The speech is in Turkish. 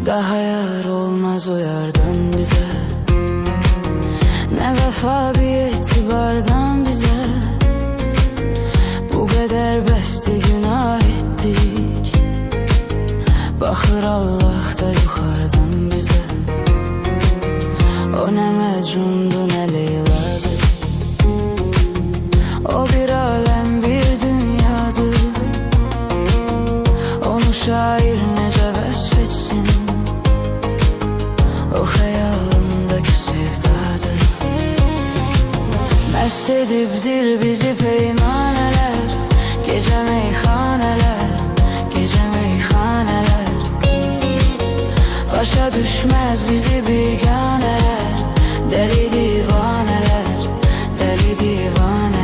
Daha yar olmaz o yardan bize, ne vefa bir etibardan bize. Bu kadar bəsdi günah ettik, baxır Allah da yuxarıdan bize. O ne Mecnun'du ne Leyla'dır, o bir alem bir dünyadır. Onu şair nece vesfetsin, o hayalımdaki sevdadır. Mest edibdir bizi peymaneler, gece meyhaneler, gece meyhaneler. Başa düşmez bizi biganeler, deli divaneler, deli divaneler.